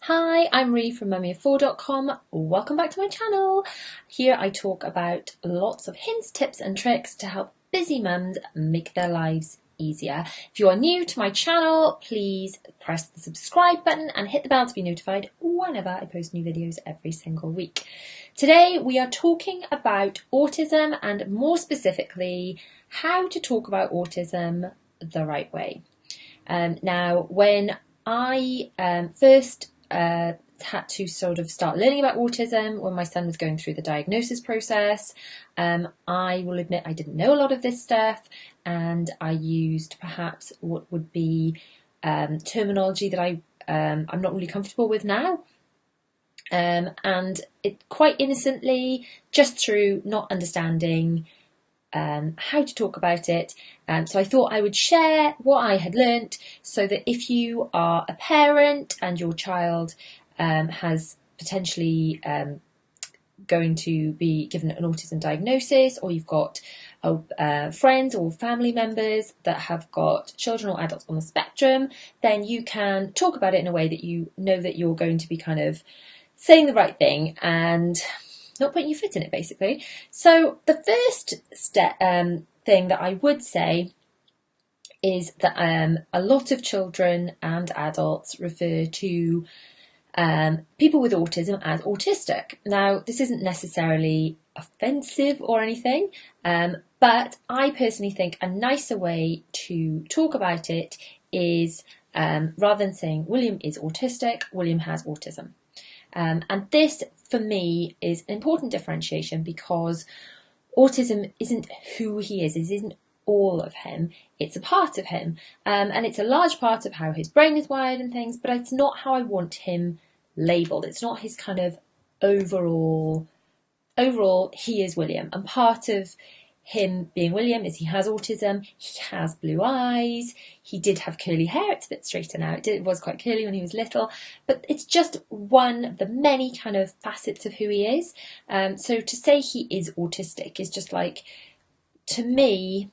Hi, I'm Ree from mummyof4.com. Welcome back to my channel. Here I talk about lots of hints, tips and tricks to help busy mums make their lives easier. If you are new to my channel, please press the subscribe button and hit the bell to be notified whenever I post new videos every single week. Today we are talking about autism and more specifically how to talk about autism the right way. Now when I first had to sort of start learning about autism when my son was going through the diagnosis process. I will admit I didn't know a lot of this stuff, and I used perhaps what would be terminology that I'm not really comfortable with now. And it quite innocently, just through not understanding how to talk about it. So I thought I would share what I had learnt so that if you are a parent and your child has potentially going to be given an autism diagnosis, or you've got friends or family members that have got children or adults on the spectrum, then you can talk about it in a way that you know that you're going to be kind of saying the right thing and not putting your foot in it, basically. So the first step thing that I would say is that a lot of children and adults refer to people with autism as autistic. Now, this isn't necessarily offensive or anything, but I personally think a nicer way to talk about it is rather than saying William is autistic, William has autism. And this, for me, is an important differentiation because autism isn't who he is. It isn't all of him. It's a part of him. And it's a large part of how his brain is wired and things, but it's not how I want him labelled. It's not his kind of overall, he is William. And part of him being William is he has autism, he has blue eyes, he did have curly hair, it's a bit straighter now, it was quite curly when he was little, but it's just one of the many kind of facets of who he is. So to say he is autistic is just like, to me,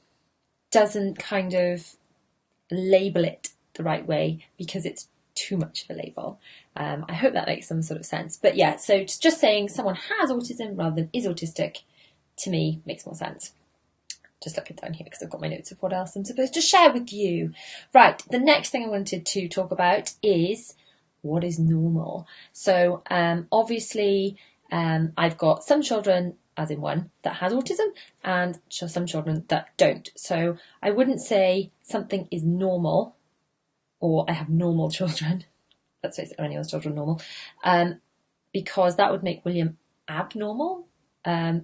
doesn't kind of label it the right way because it's too much of a label. I hope that makes some sort of sense. But yeah, so just saying someone has autism rather than is autistic, to me, makes more sense. Just looking down here because I've got my notes of what else I'm supposed to share with you. Right, the next thing I wanted to talk about is what is normal. So obviously I've got some children, as in one, that has autism and some children that don't. So I wouldn't say something is normal or I have normal children. Let's face it, are anyone's children normal? Because that would make William abnormal.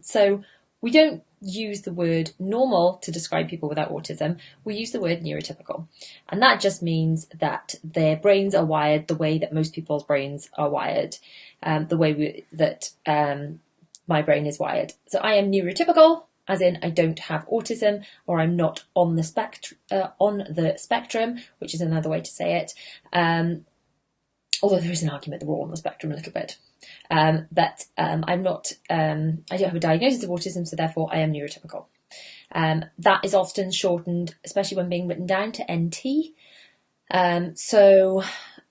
So we don't use the word normal to describe people without autism. We use the word neurotypical. And that just means that their brains are wired the way that most people's brains are wired, the way that my brain is wired. So I am neurotypical, as in I don't have autism, or I'm not on the spectrum, which is another way to say it. Although there is an argument that we're all on the spectrum a little bit. But I'm not, I don't have a diagnosis of autism, so therefore I am neurotypical. That is often shortened, especially when being written down, to NT. So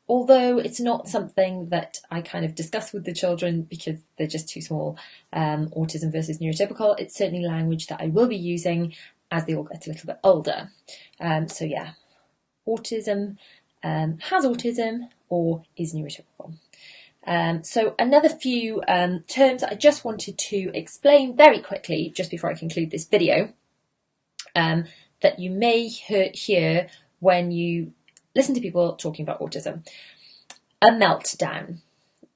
although it's not something that I kind of discuss with the children because they're just too small, autism versus neurotypical, it's certainly language that I will be using as they all get a little bit older. So yeah, autism, has autism or is neurotypical. So another few terms that I just wanted to explain very quickly just before I conclude this video, that you may hear when you listen to people talking about autism. A meltdown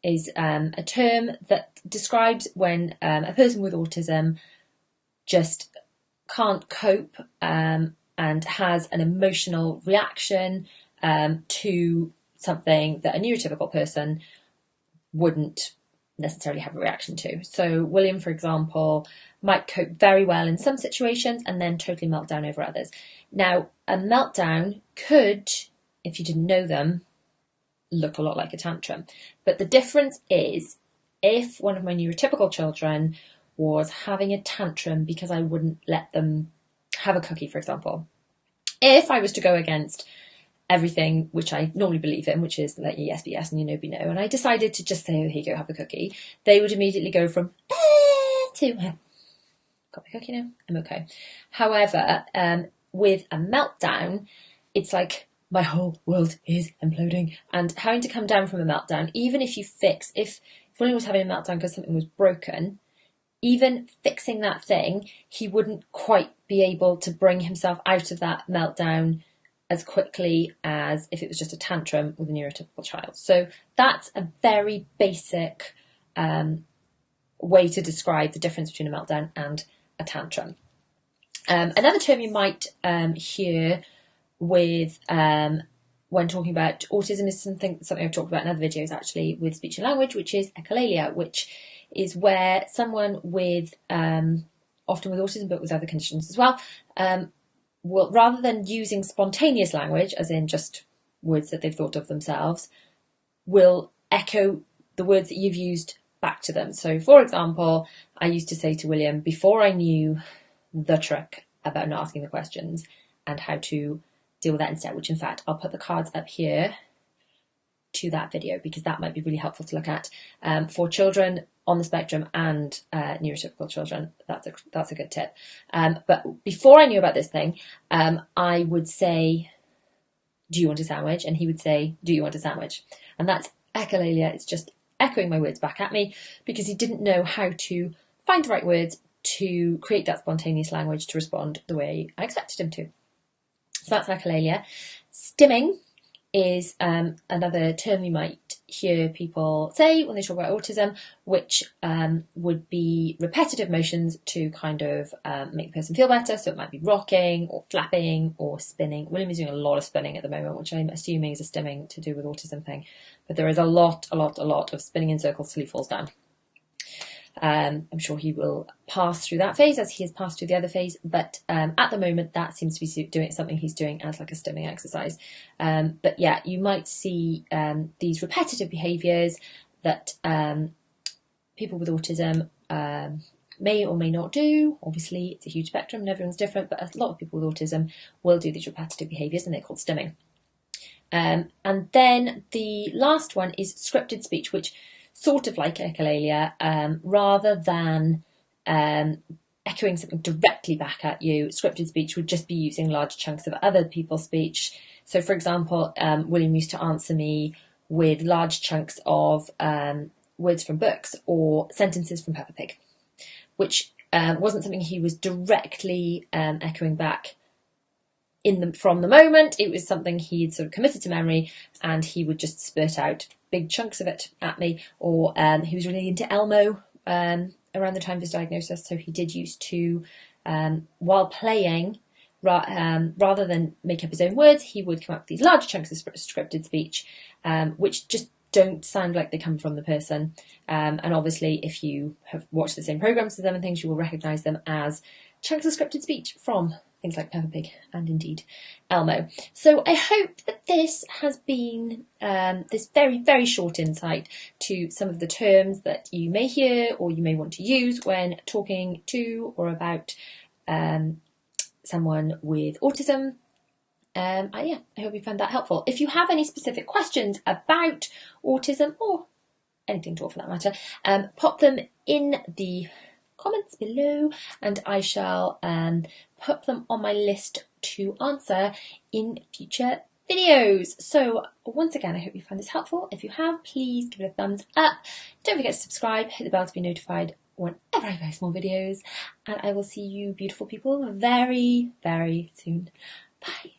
is a term that describes when a person with autism just can't cope and has an emotional reaction to something that a neurotypical person wouldn't necessarily have a reaction to. So William, for example, might cope very well in some situations and then totally melt down over others. Now, a meltdown could, if you didn't know them, look a lot like a tantrum. But the difference is if one of my neurotypical children was having a tantrum because I wouldn't let them have a cookie, for example. If I was to go against everything which I normally believe in, which is let your yes be yes and your no be no, and I decided to just say, oh, here you go, have a cookie, they would immediately go from to got my cookie now, I'm okay. However, with a meltdown, it's like my whole world is imploding, and having to come down from a meltdown, even if you if William was having a meltdown because something was broken, even fixing that thing, he wouldn't quite be able to bring himself out of that meltdown as quickly as if it was just a tantrum with a neurotypical child. So that's a very basic way to describe the difference between a meltdown and a tantrum. Another term you might hear with when talking about autism is something I've talked about in other videos actually with speech and language, which is echolalia, which is where someone with often with autism but with other conditions as well will, rather than using spontaneous language, as in just words that they've thought of themselves, will echo the words that you've used back to them. So for example, I used to say to William, before I knew the trick about not asking the questions and how to deal with that instead, which in fact I'll put the cards up here to that video because that might be really helpful to look at for children on the spectrum and neurotypical children. That's a good tip. But before I knew about this thing, I would say, do you want a sandwich? And he would say, do you want a sandwich? And that's echolalia. It's just echoing my words back at me because he didn't know how to find the right words to create that spontaneous language to respond the way I expected him to. So that's echolalia. Stimming is another term you might hear people say when they talk about autism, which would be repetitive motions to kind of make the person feel better. So it might be rocking or flapping or spinning. William is doing a lot of spinning at the moment, which I'm assuming is a stimming to do with autism thing. But there is a lot of spinning in circles till he falls down. I'm sure he will pass through that phase as he has passed through the other phase, but at the moment that seems to be doing something he's doing as like a stimming exercise. But yeah, you might see these repetitive behaviours that people with autism may or may not do. Obviously, it's a huge spectrum and everyone's different, but a lot of people with autism will do these repetitive behaviours and they're called stimming. And then the last one is scripted speech, which sort of like echolalia, rather than echoing something directly back at you. Scripted speech would just be using large chunks of other people's speech. So for example, William used to answer me with large chunks of words from books or sentences from Peppa Pig, which wasn't something he was directly echoing back from the moment. It was something he'd sort of committed to memory and he would just spurt out big chunks of it at me. Or he was really into Elmo around the time of his diagnosis, so he did used to, while playing, rather than make up his own words, he would come up with these large chunks of scripted speech, which just don't sound like they come from the person. And obviously, if you have watched the same programs as them and things, you will recognise them as chunks of scripted speech from things like Peppa Pig and indeed Elmo. So I hope that this has been this very, very short insight to some of the terms that you may hear or you may want to use when talking to or about someone with autism. I hope you found that helpful. If you have any specific questions about autism or anything at all for that matter, pop them in the comments below and I shall put them on my list to answer in future videos. So once again, I hope you found this helpful. If you have, please give it a thumbs up. Don't forget to subscribe, hit the bell to be notified whenever I post more videos, and I will see you beautiful people very, very soon. Bye.